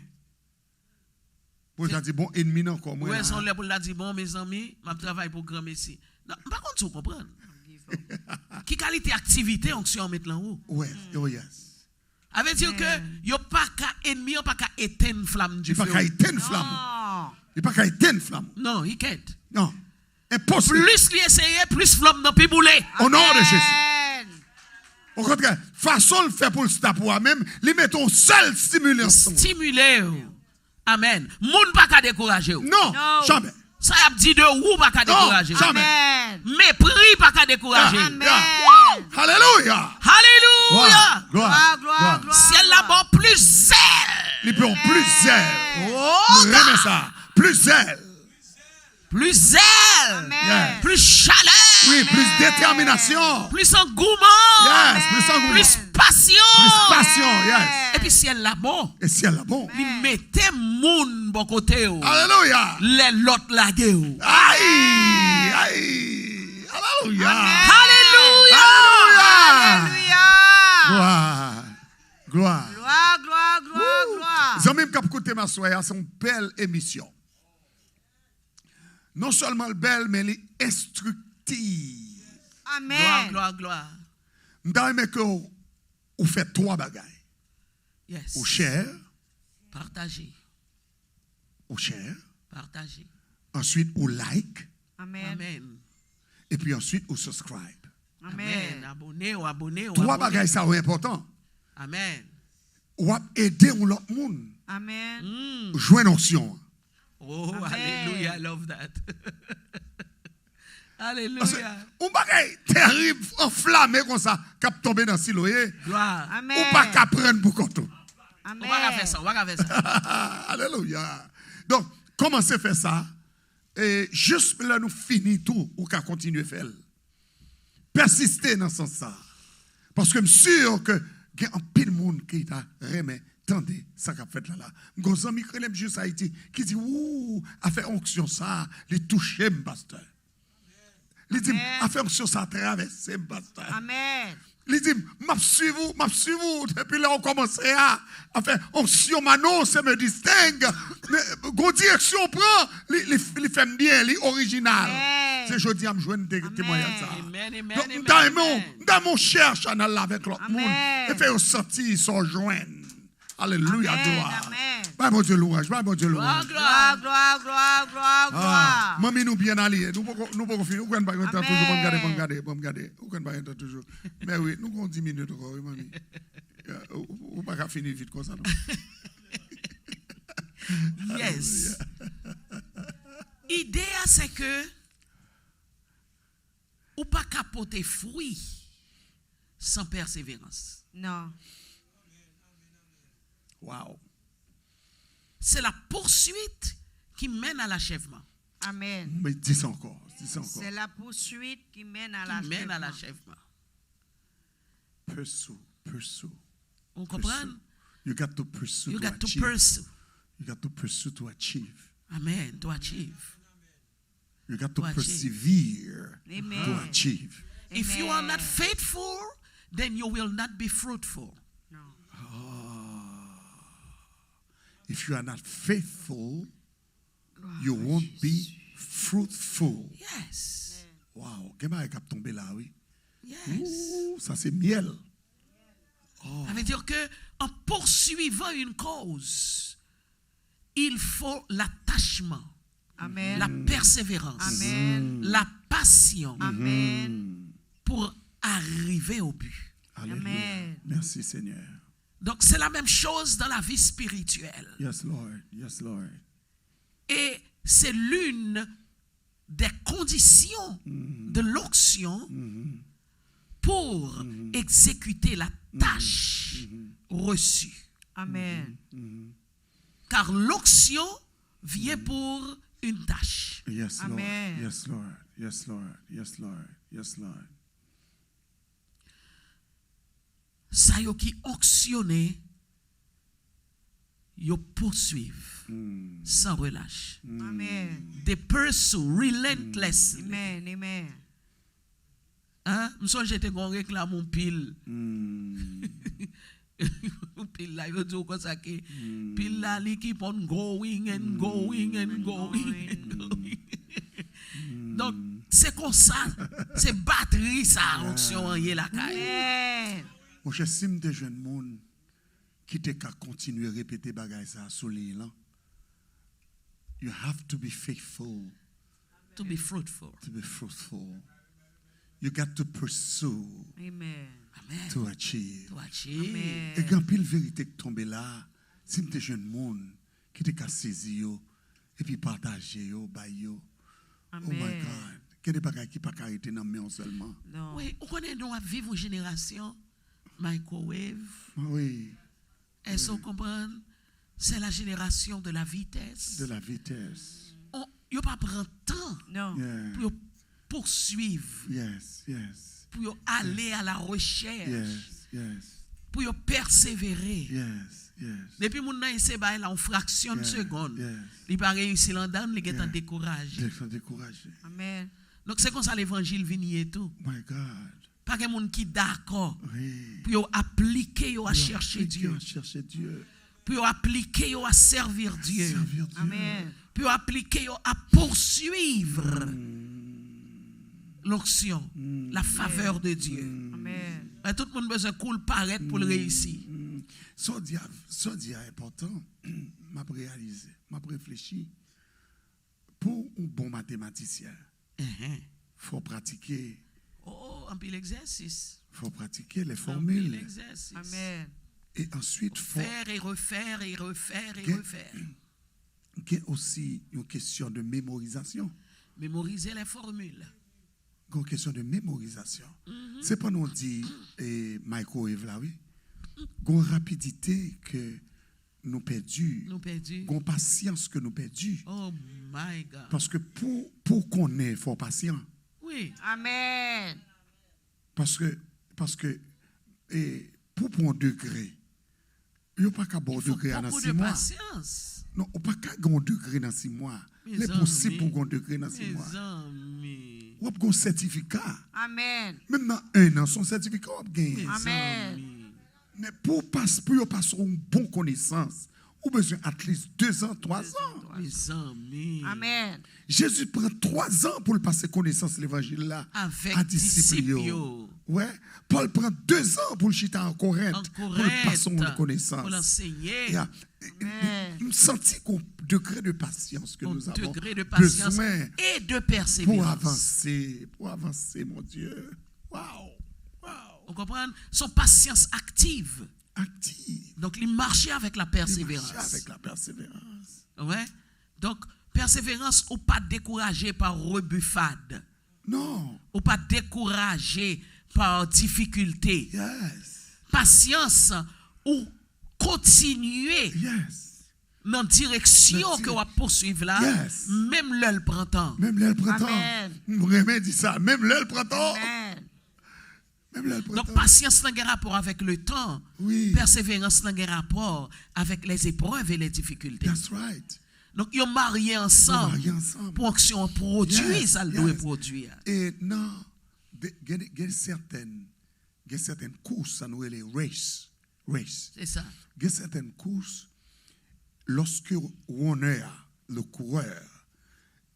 Pour il dit, bon, ennemi encore. Moi, ouais, là. son lè pour la dire, bon, mes amis, je travaille pour grand messie. Non, par contre, tu comprends. Qui qualité activité onction mettre là haut? Ouais, oh yes. Avec dire que yo pas qu'à ennemi, yo pas qu'à éteindre flamme du Il feu. n'y a pas qu'à éteindre flamme. Non. Il n'y a pas qu'à éteindre flamme. Non, il quête. Non. Impossible. Plus il essaye, plus flamme dans pi bouler. Au nom de Jésus. Amen. Au contraire, façon le fait pour le stade pour moi-même, lui met un seul stimulation. Stimuler. Amen. Moun pas qu'à décourager. Non, No. jamais. Ça y a dit de ou pas qu'à décourager. jamais. Amen. Mépris pas qu'à décourager. Amen. Alléluia. Alléluia. Gloire, gloire, gloire. Ciel là-bas plus zèle. Les plus plus zèle. Oh, Remets ça. Plus zèle. plus zèle. Amen. Plus chaleur. Oui, plus détermination. Plus engouement. Yes, plus engouement. Plus passion. Plus passion. Yes. Et puis ciel là-bas. Et ciel là bon. Il mettait moun bon côté. Alléluia. Les l'autre lagué. Aïe. Aïe. Alléluia. Alléluia. Alléluia. Alléluia. Gloire. Gloire. Gloire, gloire, gloire, gloire. Zami m'kap koute ma soya, c'est une belle émission. Non seulement belle, mais elle est instructive. Gloire, Amen. gloire, gloire. M'da aimé que vous faites trois bagailles. Yes. Ou share, Partagez. ou share. Partagez. Ensuite, ou like. Amen. Amen. Et puis ensuite, ou subscribe. Amen. Amen. Abonnez ou abonnez ou Trois abonnez. bagailles, ça c'est important. Amen. Ou aider l'autre monde. Amen. Jouer notion. Oh, Amen. hallelujah. I love that. Parce que Hallelujah. un bagaille terrible, enflammé comme ça, cap tomber dans le siloé. Gloire. Amen. Ou pas qu'à prendre pour contour. On va faire ça. On va faire ça. Alléluia. Donc, commencez à faire ça. Et juste là, nous finissons tout, ou qu'à continuer à faire. Persistez dans ce sens-là. Parce que je suis sûr que il y a un pile de monde qui t'a remis. Tendez, ça qu'a fait là. Mes amis qui sont juste Haïti, qui dit, ouh, a fait onction ça, les toucher, pasteur. Il dit, a fait onction ça, traverser, pasteur. Amen. Il dit, m'a suivi vous. Depuis là, on commence à faire onction, maintenant, ça me distingue. Gon direction, on prend, il fait bien, il original. Amen. C'est jeudi à me joindre des témoignages. ça. Amen, amen, Donc, amen. dans mon cherche à aller avec l'autre Amen. monde, et faire sortir, s'en joindre. Alléluia, Amen, gloire. amen. Bah, mon Dieu, louange, bah, mon Dieu, Gloire, louange. Gloire, gloire. gloire, gloire, gloire, Ah, gloire. Maman, nous bien alliés. Nous pouvons finir. Nous pouvons pas toujours. Amen. Bon, regarder. Nous pouvons pas toujours. Mais oui, nous avons 10 minutes encore, oui, mamie. Ou pas qu'à finir vite comme ça, non? Yes. l'idée, c'est que ou pas capoter fruit sans persévérance. Non. Wow. C'est la poursuite qui mène à l'achèvement. Amen. Mais dis ça encore. C'est la poursuite qui mène à Qui mène à l'achèvement. l'achèvement. Pursue. On comprend? You got to pursue You to got to achieve. pursue. You got to pursue to achieve. Amen. To achieve. You got to To achieve. persevere Amen. to achieve. If you are not Amen. faithful, then you will not be fruitful. Non. If you are not faithful, you won't be fruitful. Yes. Wow. Qu'est-ce qui est tombé là, oui? Yes. Ouh, ça c'est miel. Ça veut dire que en poursuivant une cause, il faut l'attachement, Amen. la persévérance, Amen. la passion Amen. pour arriver au but. Alléluia. Amen. Merci Seigneur. Donc c'est la même chose dans la vie spirituelle. Yes, Lord. Yes, Lord. Et c'est l'une des conditions de l'onction pour exécuter la tâche reçue. Amen. Car l'onction vient pour une tâche. Yes, Lord. Amen. Yes, Lord. Yes, Lord. Yes, Lord. Yes, Lord. Ça yo qui onctionné, yo poursuivent sans relâche. Amen. They pursue relentlessly. Amen. Amen. Hein? M'son j'étais gon réclame mon pile. Pile là, yo dit comme ça que pile là li keep on going and going and going and going. Donc c'est comme ça, c'est batterie ça onction en la caille. Amen. Mon cher, si des jeunes monde qui te ka continuer répéter bagay ça sous l'île, you have to be faithful To be fruitful. to be fruitful. You got to pursue Amen. Amen. to achieve. To achieve. Amen. Et quand pile vérité qui tombe là, si des jeunes monde qui te ka saisi yo et puis partager yo, bay yo. Oh my Amen. God. Quel est bagay qui pas arrêter dans main seulement. Non. Oui, on connaît nous à vivre une génération microwave. Oui, Est-ce qu'on comprend? C'est la génération de la vitesse. de la vitesse. On ne pas prendre temps Non. Yeah. pour poursuivre, Yes, yes. pour aller à la recherche, Yes, yes. pour persévérer. Yes, yes. Depuis mon nan essaie ba là en fraction de Yeah, seconde. yes. Il pas réussi l'andane, il est Yeah. découragé. Découragé. Amen. Donc c'est comme ça l'évangile vient et tout. My God. Pas que moun qui d'accord Oui. pour appliquer à chercher Dieu, Chercher Dieu. pour appliquer à servir Dieu, Servir Dieu. Amen. pour appliquer à poursuivre l'onction, la faveur de Dieu. Amen. Et tout le monde a besoin de cool paraître pour le réussir. Ça dit important, m'a réalisé, m'a réfléchi. Pour un bon mathématicien, faut pratiquer, Oh, un pile exercice. faut pratiquer les Un pile formules. exercice. Amen. Et ensuite, faut Faire et refaire et refaire et Ok. refaire. qu'il y ait aussi une question de mémorisation. Mémoriser les formules. Une question de mémorisation. C'est pas nous dit microwave là, oui. Une rapidité que nous perdus. Nous perdus. Une patience que nous perdus. Oh my God. Parce que pour qu'on ait, il faut patient. Oui. Amen. Parce que pour un degré, il n'y a pas qu'à bon Il faut degré dans beaucoup 6 de mois. patience. Non, il n'y a pas qu'à un degré dans 6 mois. Mes C'est possible amis. pour un degré dans 6 Mes mois. amis. Ou un certificat. Amen. Même dans 1 an, son certificat, on gagne. Mes Amen. amis. Mais pour passer une bonne connaissance, ou besoin at least 2 ans, 3 ans. Mes amis. Amen. Jésus prend 3 ans pour le passer connaissance de l'évangile là. Avec à disciples. disciples. Ouais. Paul prend 2 ans pour le chita en Corinthe. En Pour le passer une Corinthe. connaissance. Pour l'enseigner. Yeah. Amen. Nous senti qu'au degré de patience que Au nous avons degré de patience besoin et de pour persévérance. avancer, mon Dieu. Wow. On comprend? Son patience active. Active. Donc, il marchait avec la Il marche persévérance. avec la persévérance. Ouais. Donc, persévérance ou pas découragé par rebuffade. Non. Ou pas découragé par difficulté. Yes. Patience ou continuer Yes. dans la direction que vous poursuivre là, Yes. même le printemps. Même là, le printemps. Amen. Vraiment dit ça. Même là, le printemps. Amen. Même là, le printemps. Donc, patience n'a un rapport avec le temps. Oui. Persévérance n'a un rapport avec les épreuves et les difficultés. That's right. Donc, ils ont marié ensemble mariés ensemble. pour que on produit, Yes, ça le doit yes. produire. Et non, il y a certaines courses, ça nous est les races. C'est ça. Il y a certaines courses, lorsque on est le coureur,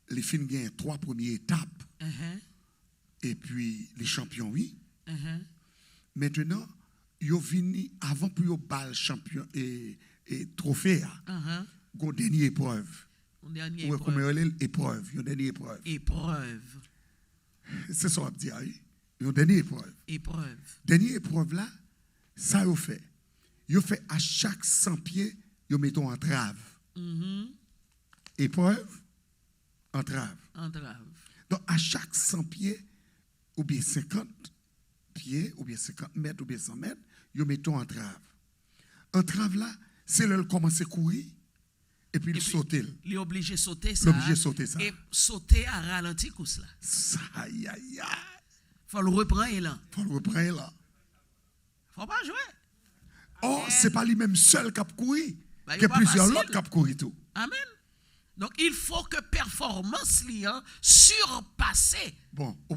les filles gagnent 3 premières étapes, Uh-huh, et puis les champions, oui. uh-huh. Maintenant, ils viennent avant pour ils battre champion et trophée, Uh-huh. une dernière épreuve. Une dernière Ouais, comme épreuve. elle est épreuve, une dernière épreuve. Épreuve. C'est ça, on va dire, oui. Une dernière épreuve. Épreuve. Dernière épreuve là, ça yo fait. Yo fait à chaque 100 pieds, yo mettons entrave. Mhm. Épreuve, entrave. Entrave. Donc à chaque 100 pieds, ou bien 50 pieds, ou bien 50 mètres, ou bien 100 mètres, yo mettons entrave. Entrave là, c'est là qu'il commence à courir, et puis il saute. Il est obligé de sauter ça. Il est obligé de sauter ça. Et sauter à ralenti comme ça. Ça, aïe, aïe, aïe. Faut le reprendre là. Faut le reprendre là. Faut pas jouer. Oh, c'est pas lui-même seul qui a couru. Bah, Il y a il va plusieurs facile. autres qui ont couru tout. Amen. Donc il faut que performance liant surpasser. Bon, au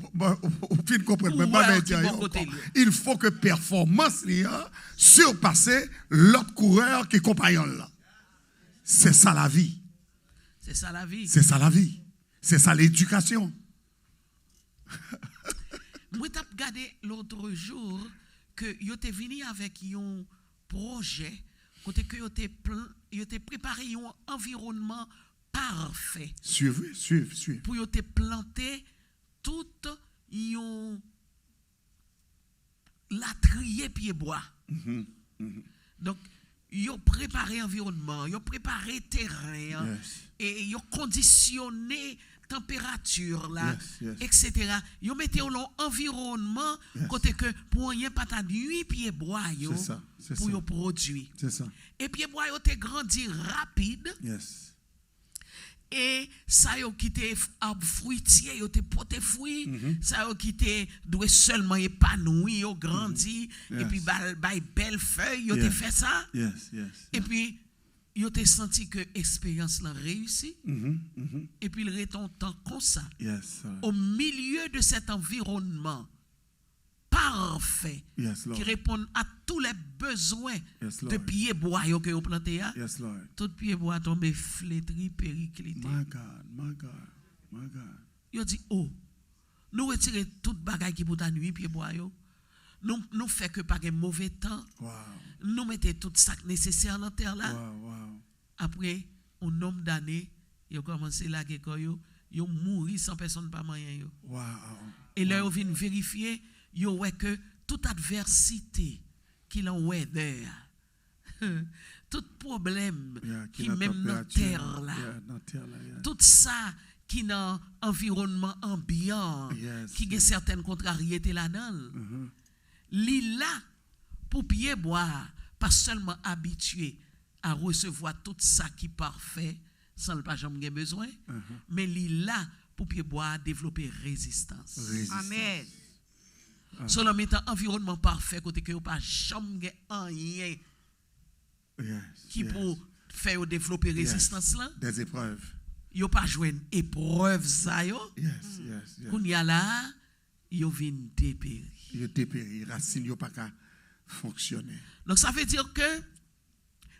fin de comprendre, Ouais, mais pas qui dire bon encore. côté, lui. Il faut que performance là surpasse l'autre coureur qui est compagnon là. C'est ça la vie. C'est ça la vie. C'est ça la vie. C'est ça l'éducation. Moi, j'ai regardé l'autre jour que yo t'es venu avec un projet, côté que yo t'es préparé un environnement parfait Suivez. pour yo te planter toute yon latrier pied bois. Donc yo préparé environnement, yo préparé terrain Yes. et yo conditionné température là, Yes, etc. Yo mettez dans environnement Yes. côté que pour rien pas ta 8 pieds bois yo C'est ça, c'est pour ça. yo produire. C'est ça. Et pieds bois yo te grandi rapide. Yes. Et ça yo qui te fruitier, yo te porté fruit, ça yo qui te doit seulement épanoui, yo grandi, et Yes. puis bay belle feuille, yo te Yes. fait ça. Yes. Et puis yo te senti que expérience là réussi, et puis il retombe temps comme ça. Yes. Au milieu de cet environnement parfait Yes, Lord. qui répond à tous les besoins Yes, de Lord. pieds bois yo que yo planté, Yes, Lord. tout pied bois tombé flétri, périclité. My God. Yo dit, oh, nous retirons toute bagaille qui pour ta nuit, pied bois yo. Nous fait que pas de mauvais temps. Wow. Nous mettons tout ça nécessaire dans la terre là. Wow. Après, un nombre d'années, yo commencé là que yo mouri sans personne pas moyen yo. Wow. Et là, yo vient vérifier, yo ouais que toute adversité qu'il en weather, tout problème Yeah, qui la même dans la température. terre là. Yeah, dans la terre là. Yeah. Tout ça qui dans environnement ambiant, Yes, qui a certaines contrariétés là-dedans. Li là pour pied boire, pas seulement habitué à recevoir tout ça qui est parfait sans le pas jamais besoin, mais li là pour pied boire développer résistance. Amen. Selon mettant environnement parfait côté que pas jamais rien Yes. qui yes. pour faire développer résistance là, Des épreuves. yo pas jouer une épreuve ça yo. Yes. Qu'on y a là, yo vin dépérir. Il est dépéri. Racine yo pas qu'à fonctionner. Donc ça veut dire que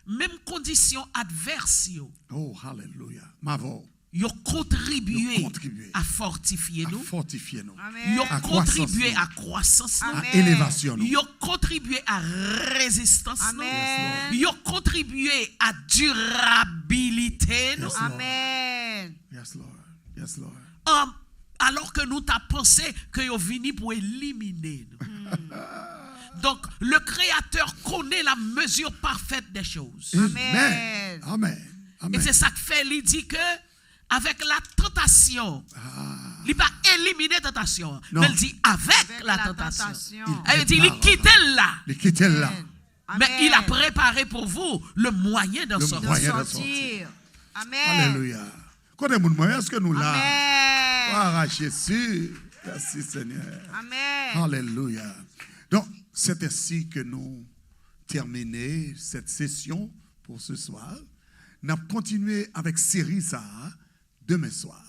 même condition adverse yo, Oh, hallelujah. Mavo. yo contribué Yo contribué à fortifier à nous. fortifier nous. Amen. Yo à contribué croissance, à croissance nous. À Amen. élévation nous. Yo contribué à résistance Amen. nous. Yo contribué à durabilité nous. Yes, Lord. Amen. Yes, Lord. Alors que nous t'as pensé que yo vini pour éliminer nous. Donc le créateur connaît la mesure parfaite des choses. Amen. Amen. Et c'est ça que fait, il dit que avec la tentation. Il n'a pas éliminé la tentation. Non. Mais il dit avec la tentation. Il dit, il quitte là. Il quitte là. Mais il a préparé pour vous le moyen de sortir. moyen de sortir. Amen. Alléluia. Côté mon moyen, est-ce que nous là? Amen. Ah, Jésus. Merci Seigneur. Amen. Alléluia. Donc, c'est ainsi que nous terminons cette session pour ce soir. Nous allons continuer avec série ça demain soir.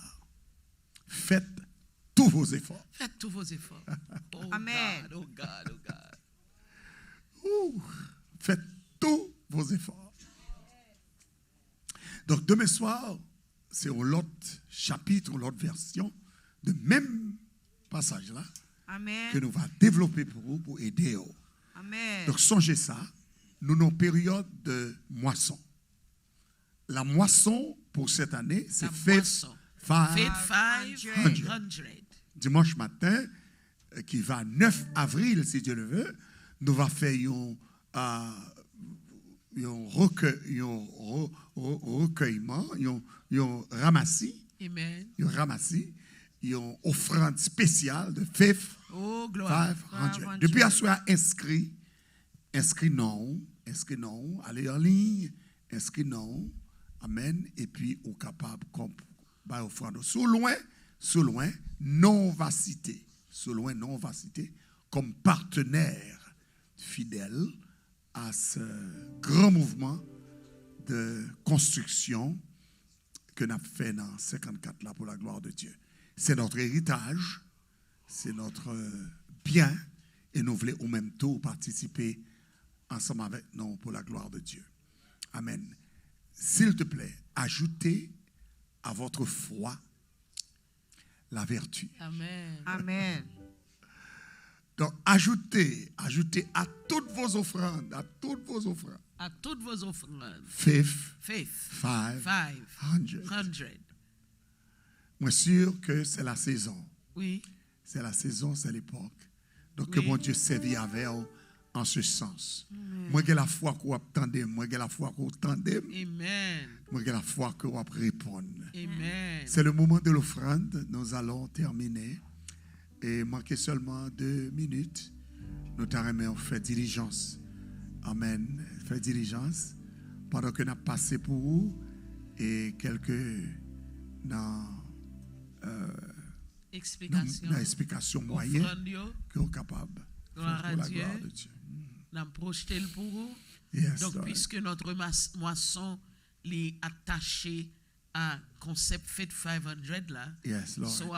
Faites tous vos efforts. Faites tous vos efforts. Oh Amen. God, oh God, oh God. Ouh, faites tous vos efforts. Donc, demain soir, c'est l'autre chapitre, l'autre version de même passage-là Amen. que nous allons développer pour vous, pour aider vous. Amen. Donc, songez ça, nous sommes en période de moisson. La moisson pour cette année, c'est La Faith moisson. 500. 500. Dimanche matin, qui va 9 avril, si Dieu le veut, nous allons faire un recueillement, un ramassis, Amen. une offrande spéciale de Faith Oh, gloire. 500. Depuis à soir, inscrit non, allez en ligne, inscrit non, amen, et puis au capable comme bah offrande. Sous loin, non va citer, comme partenaire fidèle à ce grand mouvement de construction que nous avons fait dans 54 là pour la gloire de Dieu. C'est notre héritage, c'est notre bien, et nous voulons au même temps participer ensemble avec nous pour la gloire de Dieu. Amen. S'il te plaît, ajoutez à votre foi la vertu. Amen. Amen. Donc, ajoutez à toutes vos offrandes, À toutes vos offrandes. Faith Faith. 500. 500. Moi, sûr que c'est la saison. Oui. C'est la saison, c'est l'époque. Donc, Oui. que mon Dieu servit avec vous en ce sens. Moi, j'ai la foi que vous attendez, moi, j'ai la foi que vous attendez, Amen. moi, j'ai la foi que vous répondez. Amen. C'est le moment de l'offrande. Nous allons terminer. Et manquer seulement 2 minutes. Nous t'arrêtons, on fait diligence. Amen. Fait diligence. Pendant que nous avons passé pour vous et quelques dans explication moyenne Offrande yo. que vous êtes capable de Gloire faire à pour la Dieu. gloire de Dieu. Nous projeté le pour vous. Yes, Donc, Lord. puisque notre moisson est attachée à concept Faith 500 là, Yes, Lord. so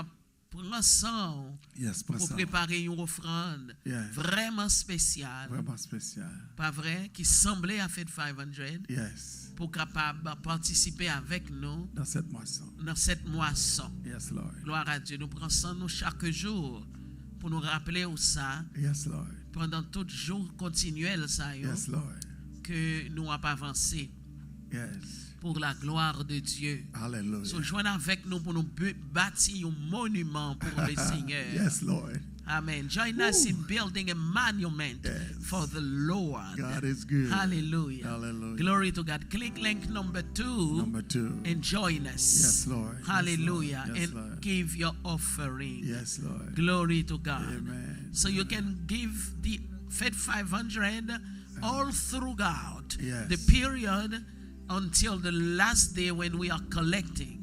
pour l'ensemble, Yes, pour prends ça. préparer une offrande Yes. vraiment spéciale, Vraiment spécial. pas vrai, qui semblait à Faith 500, Yes. pour capable participer avec nous Dans cette moisson. dans cette moisson. Yes, Lord. Gloire à Dieu. Nous prenons ça nous chaque jour pour nous rappeler où ça, Yes, Lord. pendant tout jour continuel, ça, yo, Yes, Lord. que nous avons avancé Yes. pour la gloire de Dieu. Hallelujah. So, joignez avec nous pour nous bâtir un monument pour le Seigneur. Yes, Lord. Amen. Join us in building a monument Yes. for the Lord. God is good. Hallelujah. Hallelujah. Glory to God. Click link number 2 Number 2. and join us. Yes, Lord. Yes, Hallelujah. Lord. Yes, and Lord. give your offering. Yes, Lord. Glory to God. Amen. So you can give the Faith 500 all throughout Yes. the period until the last day when we are collecting.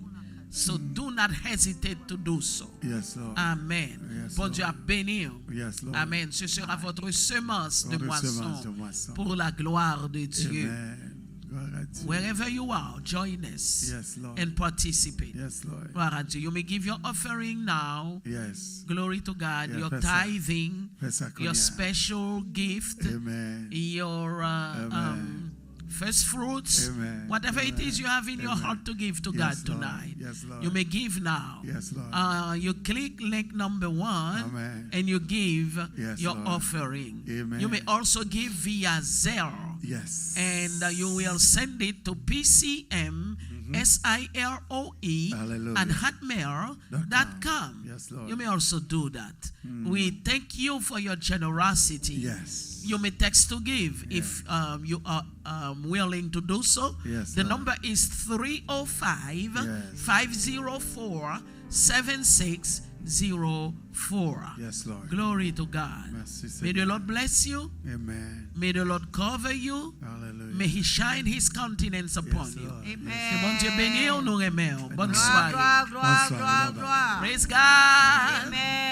So do not hesitate to do so. Yes, Lord. Amen. Yes, Bon Lord. Dieu a béni. Yes, Lord. Amen. Ce sera votre semence de Votre semence de moisson moisson. pour la gloire de Dieu. Amen. Gloire à Dieu. Wherever you are, join us Yes, Lord. and participate. Yes, Lord. Gloire à Dieu. You may give your offering now. Yes. Glory to God. Yeah, Your fais ça. tithing, Fais ça comme your il y a. special gift, Amen. your Amen. first fruits, Amen. whatever it is you have in your Amen. heart to give to Yes, God Lord. tonight. Yes, Lord. You may give now. Yes, Lord. You click link number 1 Amen. and you give Yes, your Lord. offering. Amen. You may also give via Zelle. Yes. And you will send it to PCM SIROE Hallelujah. at hotmail.com. Yes, Lord. You may also do that. We thank you for your generosity. Yes. You may text to give if you are willing to do so. Yes, the Lord. number is 305 504 7604. Yes, Lord. Glory to God. Merci, May the Seigneur. Lord bless you. Amen. May the Lord cover you. Hallelujah. May He shine His countenance upon Yes, you. Lord. Que Amen. bon Dieu bénisse, nous remercions. Bonne Gloire, soirée. gloire, gloire, Bonne soirée, gloire, bye-bye. gloire. Praise God. Amen.